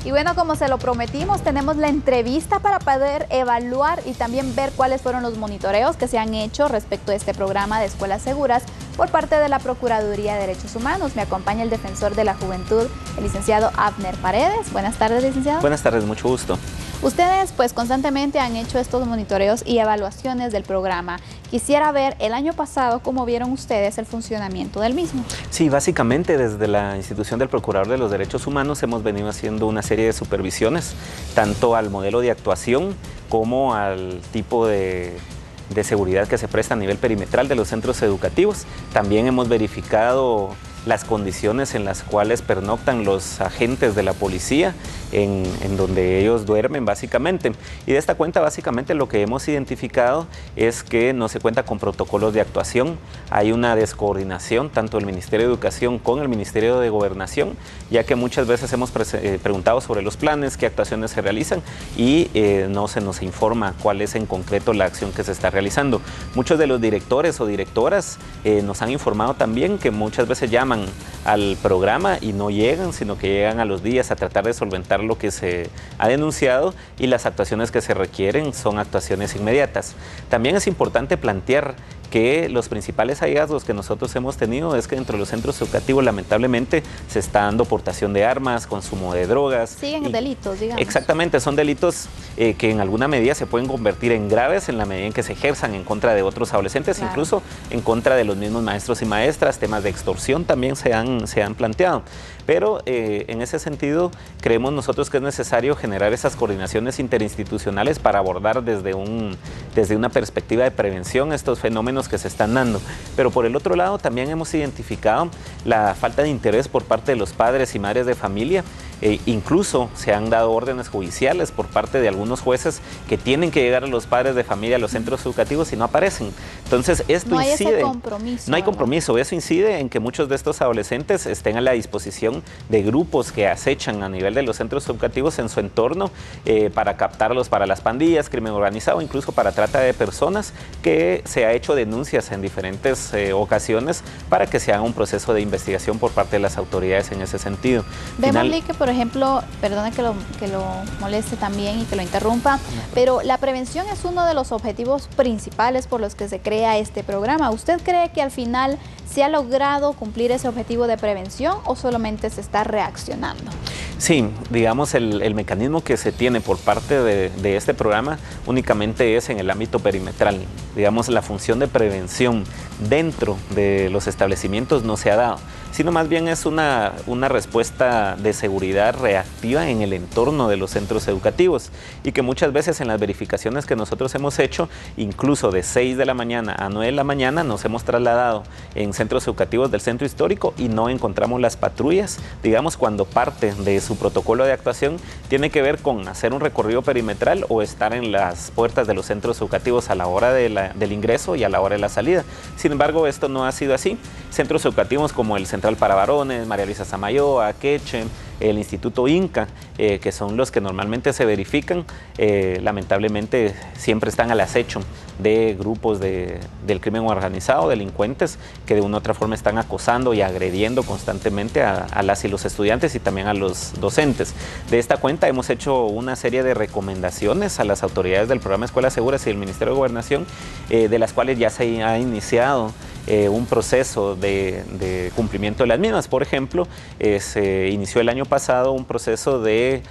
Y bueno, como se lo prometimos, tenemos la entrevista para poder evaluar y también ver cuáles fueron los monitoreos que se han hecho respecto a este programa de escuelas seguras por parte de la Procuraduría de Derechos Humanos. Me acompaña el defensor de la juventud, el licenciado Abner Paredes. Buenas tardes, licenciado. Buenas tardes, mucho gusto. Ustedes pues constantemente han hecho estos monitoreos y evaluaciones del programa. Quisiera ver el año pasado cómo vieron ustedes el funcionamiento del mismo. Sí, básicamente desde la institución del Procurador de los Derechos Humanos hemos venido haciendo una serie de supervisiones, tanto al modelo de actuación como al tipo de seguridad que se presta a nivel perimetral de los centros educativos. También hemos verificado las condiciones en las cuales pernoctan los agentes de la policía, en donde ellos duermen básicamente. Y de esta cuenta básicamente lo que hemos identificado es que no se cuenta con protocolos de actuación, hay una descoordinación tanto del Ministerio de Educación con el Ministerio de Gobernación, ya que muchas veces hemos preguntado sobre los planes, qué actuaciones se realizan y no se nos informa cuál es en concreto la acción que se está realizando. Muchos de los directores o directoras nos han informado también que muchas veces llaman al programa y no llegan, sino que llegan a los días a tratar de solventar lo que se ha denunciado, y las actuaciones que se requieren son actuaciones inmediatas. También es importante plantear que los principales hallazgos que nosotros hemos tenido es que dentro de los centros educativos lamentablemente se está dando portación de armas, consumo de drogas. Siguen delitos, digamos. Exactamente, son delitos que en alguna medida se pueden convertir en graves en la medida en que se ejerzan en contra de otros adolescentes, claro, incluso en contra de los mismos maestros y maestras. Temas de extorsión también se han planteado. Pero en ese sentido creemos nosotros que es necesario generar esas coordinaciones interinstitucionales para abordar desde una perspectiva de prevención estos fenómenos que se están dando. Pero por el otro lado también hemos identificado la falta de interés por parte de los padres y madres de familia. Incluso se han dado órdenes judiciales por parte de algunos jueces que tienen que llegar a los padres de familia a los centros educativos y no aparecen. Entonces esto no hay incide, ese compromiso. No hay compromiso, eso incide en que muchos de estos adolescentes estén a la disposición de grupos que acechan a nivel de los centros educativos en su entorno para captarlos para las pandillas, crimen organizado, incluso para trata de personas, que se ha hecho denuncias en diferentes ocasiones para que se haga un proceso de investigación por parte de las autoridades en ese sentido. Démosle que, por ejemplo, perdone que lo moleste también y que lo interrumpa, pero la prevención es uno de los objetivos principales por los que se crea este programa. ¿Usted cree que al final se ha logrado cumplir ese objetivo de prevención o solamente se está reaccionando? Sí, digamos el mecanismo que se tiene por parte de este programa únicamente es en el ámbito perimetral. Digamos, la función de prevención dentro de los establecimientos no se ha dado, sino más bien es una respuesta de seguridad reactiva en el entorno de los centros educativos, y que muchas veces en las verificaciones que nosotros hemos hecho, incluso de 6 de la mañana a 9 de la mañana, nos hemos trasladado en centros educativos del centro histórico y no encontramos las patrullas. Digamos, cuando parte de su protocolo de actuación tiene que ver con hacer un recorrido perimetral o estar en las puertas de los centros educativos a la hora del ingreso y a la hora de la salida. Sin embargo, esto no ha sido así. Centros educativos como el Central para Varones, María Luisa Samayoa, Queche, el Instituto Inca, que son los que normalmente se verifican, lamentablemente siempre están al acecho de grupos del crimen organizado, delincuentes, que de una u otra forma están acosando y agrediendo constantemente a las y los estudiantes y también a los docentes. De esta cuenta hemos hecho una serie de recomendaciones a las autoridades del programa Escuelas Seguras y del Ministerio de Gobernación, de las cuales ya se ha iniciado un proceso de cumplimiento de las mismas. Por ejemplo, se inició el año pasado un proceso de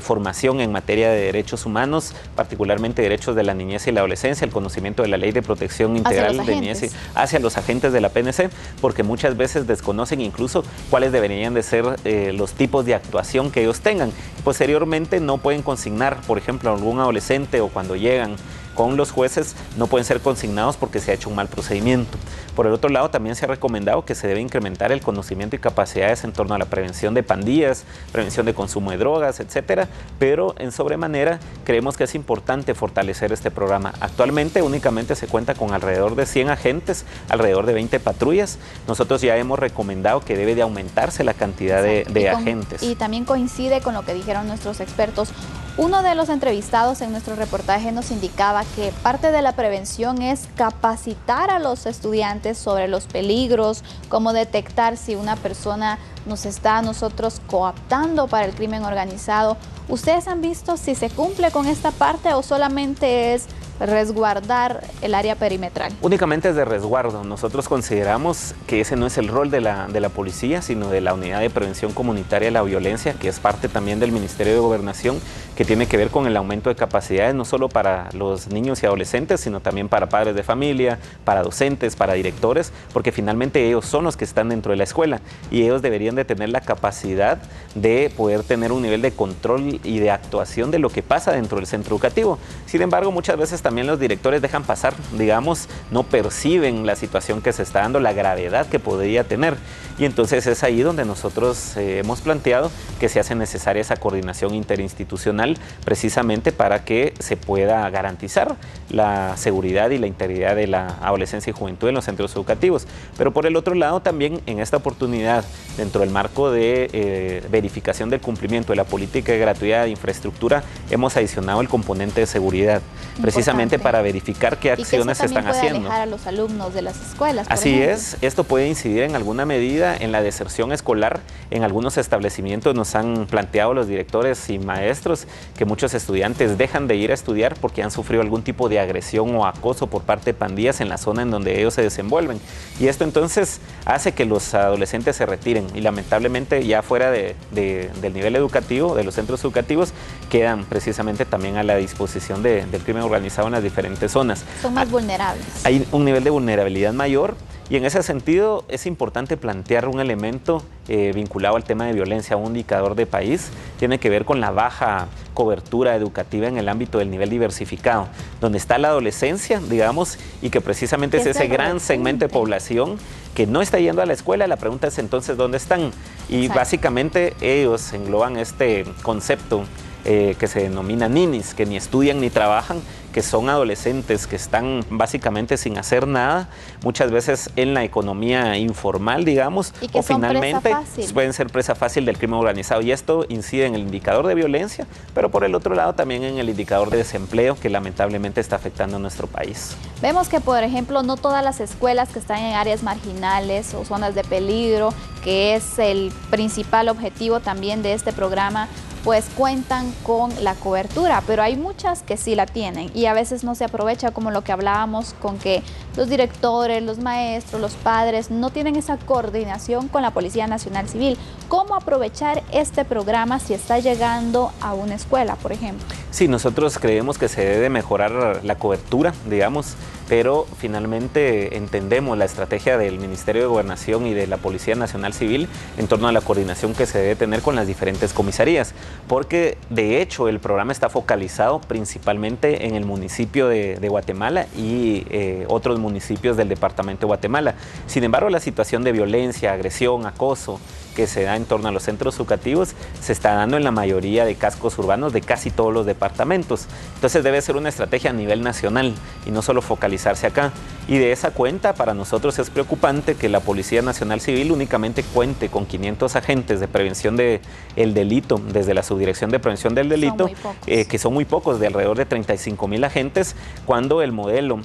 formación en materia de derechos humanos, particularmente derechos de la niñez y la adolescencia, el conocimiento de la Ley de Protección Integral de Niñez hacia los agentes de la PNC, porque muchas veces desconocen incluso cuáles deberían de ser los tipos de actuación que ellos tengan. Posteriormente no pueden consignar, por ejemplo, a algún adolescente, o cuando llegan con los jueces no pueden ser consignados porque se ha hecho un mal procedimiento. Por el otro lado, también se ha recomendado que se debe incrementar el conocimiento y capacidades en torno a la prevención de pandillas, prevención de consumo de drogas, etcétera, pero en sobremanera creemos que es importante fortalecer este programa. Actualmente únicamente se cuenta con alrededor de 100 agentes, alrededor de 20 patrullas. Nosotros ya hemos recomendado que debe de aumentarse la cantidad de agentes. Y también coincide con lo que dijeron nuestros expertos. Uno de los entrevistados en nuestro reportaje nos indicaba que parte de la prevención es capacitar a los estudiantes sobre los peligros, cómo detectar si una persona nos está a nosotros cooptando para el crimen organizado. ¿Ustedes han visto si se cumple con esta parte o solamente es resguardar el área perimetral? Únicamente es de resguardo. Nosotros consideramos que ese no es el rol de la policía, sino de la Unidad de Prevención Comunitaria de la Violencia, que es parte también del Ministerio de Gobernación, que tiene que ver con el aumento de capacidades, no solo para los niños y adolescentes, sino también para padres de familia, para docentes, para directores, porque finalmente ellos son los que están dentro de la escuela y ellos deberían de tener la capacidad de poder tener un nivel de control y de actuación de lo que pasa dentro del centro educativo. Sin embargo, muchas veces también los directores dejan pasar, digamos, no perciben la situación que se está dando, la gravedad que podría tener. Y entonces es ahí donde nosotros hemos planteado que se hace necesaria esa coordinación interinstitucional precisamente para que se pueda garantizar la seguridad y la integridad de la adolescencia y juventud en los centros educativos. Pero por el otro lado también en esta oportunidad, dentro del marco de verificación del cumplimiento de la política de gratuidad de infraestructura, hemos adicionado el componente de seguridad, precisamente para verificar qué acciones se están haciendo. Alejar a los alumnos de las escuelas, Así es, esto puede incidir en alguna medida en la deserción escolar. En algunos establecimientos nos han planteado los directores y maestros que muchos estudiantes dejan de ir a estudiar porque han sufrido algún tipo de agresión o acoso por parte de pandillas en la zona en donde ellos se desenvuelven. Y esto entonces hace que los adolescentes se retiren y lamentablemente ya fuera del nivel educativo, de los centros educativos, quedan precisamente también a la disposición del crimen organizado en las diferentes zonas. Son más vulnerables. Hay un nivel de vulnerabilidad mayor y en ese sentido es importante plantear un elemento vinculado al tema de violencia, un indicador de país, tiene que ver con la baja cobertura educativa en el ámbito del nivel diversificado, donde está la adolescencia, digamos, y que precisamente es ese gran segmento de población que no está yendo a la escuela. La pregunta es entonces, ¿dónde están? Y básicamente ellos engloban este concepto que se denomina ninis, que ni estudian ni trabajan, que son adolescentes que están básicamente sin hacer nada, muchas veces en la economía informal, digamos, y que o finalmente pueden ser presa fácil del crimen organizado. Y esto incide en el indicador de violencia, pero por el otro lado también en el indicador de desempleo que lamentablemente está afectando a nuestro país. Vemos que, por ejemplo, no todas las escuelas que están en áreas marginales o zonas de peligro, que es el principal objetivo también de este programa, pues cuentan con la cobertura, pero hay muchas que sí la tienen y a veces no se aprovecha, como lo que hablábamos con que los directores, los maestros, los padres no tienen esa coordinación con la Policía Nacional Civil. ¿Cómo aprovechar este programa si está llegando a una escuela, por ejemplo? Sí, nosotros creemos que se debe mejorar la cobertura, digamos, pero finalmente entendemos la estrategia del Ministerio de Gobernación y de la Policía Nacional Civil en torno a la coordinación que se debe tener con las diferentes comisarías, porque de hecho el programa está focalizado principalmente en el municipio de Guatemala y otros municipios del departamento de Guatemala. Sin embargo, la situación de violencia, agresión, acoso que se da en torno a los centros educativos se está dando en la mayoría de cascos urbanos de casi todos los departamentos. Entonces debe ser una estrategia a nivel nacional y no solo focalizarse acá. Y de esa cuenta, para nosotros es preocupante que la Policía Nacional Civil únicamente cuente con 500 agentes de prevención del delito, desde la Subdirección de Prevención del Delito, que son muy pocos, de alrededor de 35,000 agentes, cuando el modelo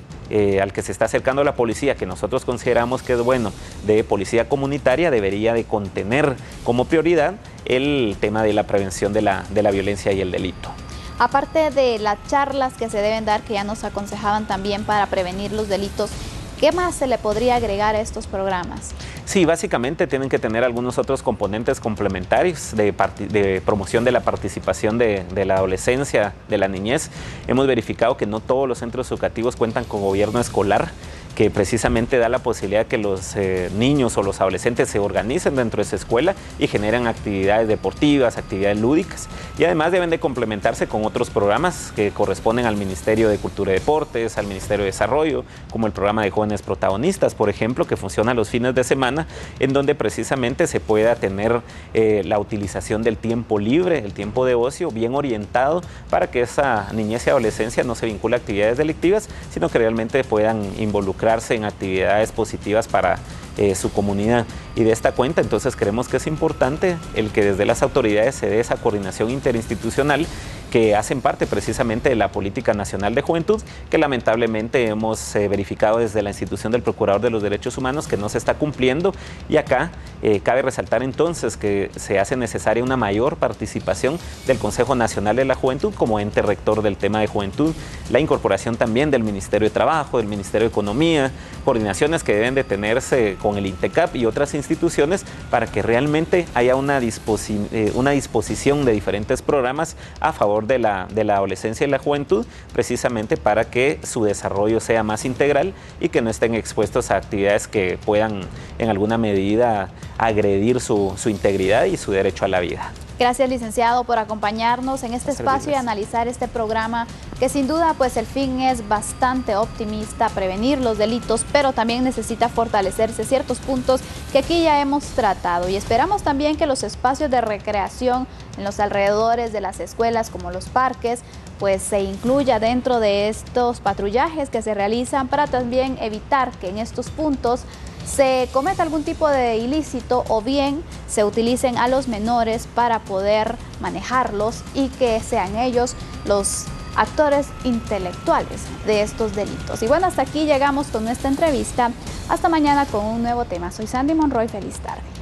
al que se está acercando la policía, que nosotros consideramos que es bueno, de policía comunitaria, debería de contener como prioridad el tema de la prevención de la violencia y el delito. Aparte de las charlas que se deben dar, que ya nos aconsejaban también para prevenir los delitos, ¿qué más se le podría agregar a estos programas? Sí, básicamente tienen que tener algunos otros componentes complementarios de promoción de la participación de la adolescencia, de la niñez. Hemos verificado que no todos los centros educativos cuentan con gobierno escolar, que precisamente da la posibilidad que los niños o los adolescentes se organicen dentro de esa escuela y generan actividades deportivas, actividades lúdicas, y además deben de complementarse con otros programas que corresponden al Ministerio de Cultura y Deportes, al Ministerio de Desarrollo, como el programa de Jóvenes Protagonistas, por ejemplo, que funciona los fines de semana, en donde precisamente se pueda tener la utilización del tiempo libre, el tiempo de ocio, bien orientado para que esa niñez y adolescencia no se vincule a actividades delictivas, sino que realmente puedan involucrarse en actividades positivas para su comunidad. Y de esta cuenta entonces creemos que es importante el que desde las autoridades se dé esa coordinación interinstitucional que hacen parte precisamente de la Política Nacional de Juventud, que lamentablemente hemos verificado desde la institución del Procurador de los Derechos Humanos que no se está cumpliendo, y acá cabe resaltar entonces que se hace necesaria una mayor participación del Consejo Nacional de la Juventud como ente rector del tema de juventud, la incorporación también del Ministerio de Trabajo, del Ministerio de Economía, coordinaciones que deben de tenerse con el INTECAP y otras instituciones para que realmente haya una disposición de diferentes programas a favor de la adolescencia y la juventud, precisamente para que su desarrollo sea más integral y que no estén expuestos a actividades que puedan en alguna medida agredir su integridad y su derecho a la vida. Gracias, licenciado, por acompañarnos en este espacio y analizar este programa que sin duda pues el fin es bastante optimista, prevenir los delitos, pero también necesita fortalecerse ciertos puntos que aquí ya hemos tratado, y esperamos también que los espacios de recreación en los alrededores de las escuelas como los parques pues se incluya dentro de estos patrullajes que se realizan para también evitar que en estos puntos se cometa algún tipo de ilícito o bien se utilicen a los menores para poder manejarlos y que sean ellos los actores intelectuales de estos delitos. Y bueno, hasta aquí llegamos con nuestra entrevista. Hasta mañana con un nuevo tema. Soy Sandy Monroy. Feliz tarde.